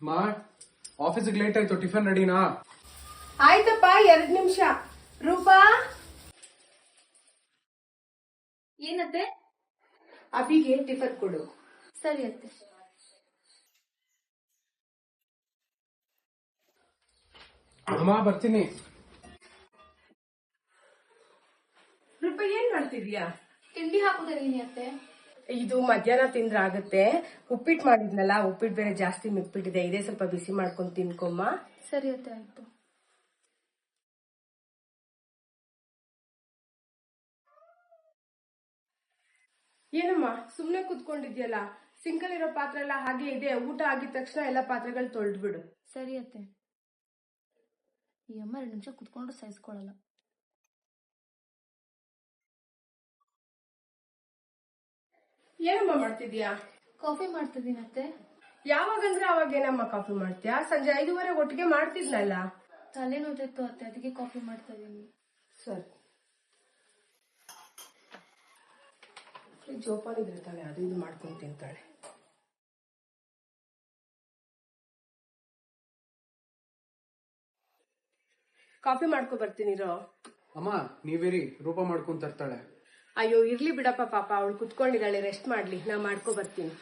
ಮಾ ಆಫೀಸಿಗೆ ಲೇಟ್ ಆಯ್ತು, ಟಿಫನ್ ರೆಡಿನಾ? ಆಯ್ತಪ್ಪ, 2 ನಿಮಿಷ. ರೂಪಾ, ಏನತ್ತೆ? ಅಭಿಗೆ ಟಿಫನ್ ಕೊಡು. ಸರಿ ಅತ್ತೆ. ಅಮ್ಮ ಬರ್ತೀನಿ. ರೂಪಾ, ಏನ್ ಮಾಡ್ತಿದ್ಯಾ? ತಿಂಡಿ ಹಾಕುದಿದ್ದೀನಿ ಅತ್ತೆ. ಇದು ಮಧ್ಯಾಹ್ನ ತಿಂದ್ರೆ ಆಗುತ್ತೆ. ಉಪ್ಪಿಟ್ಟು ಮಾಡಿದ್ನಲ್ಲ, ಉಪ್ಪಿಟ್ಟು ಬೇರೆ ಜಾಸ್ತಿ ಮಿಕ್ಬಿಟ್ಟಿದೆ. ಇದೇ ಸ್ವಲ್ಪ ಬಿಸಿ ಮಾಡ್ಕೊಂಡು ತಿನ್ಕೊಮ್ಮ. ಸರಿ ಅತ್ತೆ, ಆಯ್ತು. ಏನಮ್ಮ ಸುಮ್ನೆ ಕುತ್ಕೊಂಡಿದ್ಯಲ್ಲ? ಸಿಂಕಲ್ಲಿರೋ ಪಾತ್ರೆ ಎಲ್ಲ ಹಾಗೆ ಇದೆ. ಊಟ ಆಗಿದ ತಕ್ಷಣ ಎಲ್ಲ ಪಾತ್ರೆಗಳು ತೊಳ್ದ್ಬಿಡು. ಸರಿ ಅತ್ತೆ. ಈ ಅಮ್ಮ 2 ನಿಮಿಷ ಕುತ್ಕೊಂಡು ಸಹಿಸ್ಕೊಳ್ಳಲ್ಲ. ಏನಮ್ಮ ಮಾಡ್ತಿದ್ಯಾ? ಕಾಫಿ ಮಾಡ್ತಿದ್ದೀನಿ ಅತ್ತೆ. ಯಾವಾಗಂದ್ರೆ ಅವಾಗ ಏನಮ್ಮ ಕಾಫಿ ಮಾಡ್ತೀಯಾ? ಸಂಜೆ 5:30 ಒಟ್ಟಿಗೆ ಮಾಡ್ತಿದ್ನಲ್ಲ. ತಲೆ ನೋದಿತ್ತು ಅತ್ತೆ, ಅದಕ್ಕೆ ಕಾಫಿ ಮಾಡ್ತಾ ಇದೀನಿ. ಸರಿ, ಫ್ರಿಡ್ಜ್ ಓಪನ್ ಇದ್ರೆ ತಾಳೆ ಅದು ಇದು ಮಾಡ್ಕೊಂಡು ತಿಂತಾಳೆ. ಕಾಫಿ ಮಾಡ್ಕೊ ಬರ್ತೀನಿರೋ. ಅಮ್ಮ ನೀವೇರಿ, ರೂಪ ಮಾಡ್ಕೊಂಡ್ ತರ್ತಾಳೆ. ಅಯ್ಯೋ ಇರ್ಲಿ ಬಿಡಪ್ಪ, ಪಾಪ ಅವಳು ಕುತ್ಕೊಂಡಿದ್ದಾಳೆ, ರೆಸ್ಟ್ ಮಾಡ್ಲಿ. ನಾ ಮಾಡ್ಕೊ ಬರ್ತೀನಿ.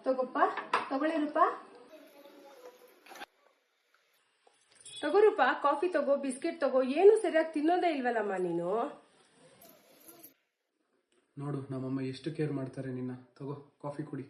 ತಗೋಪ್ಪ, ತಗೊಳ್ಳಿ ರೂಪ. ತಗೋ ರೂಪ, ಕಾಫಿ ತಗೋ, ಬಿಸ್ಕೆಟ್ ತಗೋ. ಏನು ಸರಿಯಾಗಿ ತಿನ್ನೋದೇ ಇಲ್ವಲ್ಲಮ್ಮ ನೀನು. ನೋಡು ನಮ್ಮಮ್ಮ ಎಷ್ಟು ಕೇರ್ ಮಾಡ್ತಾರೆ ನಿನ್ನ. ತಗೋ ಕಾಫಿ ಕುಡಿ.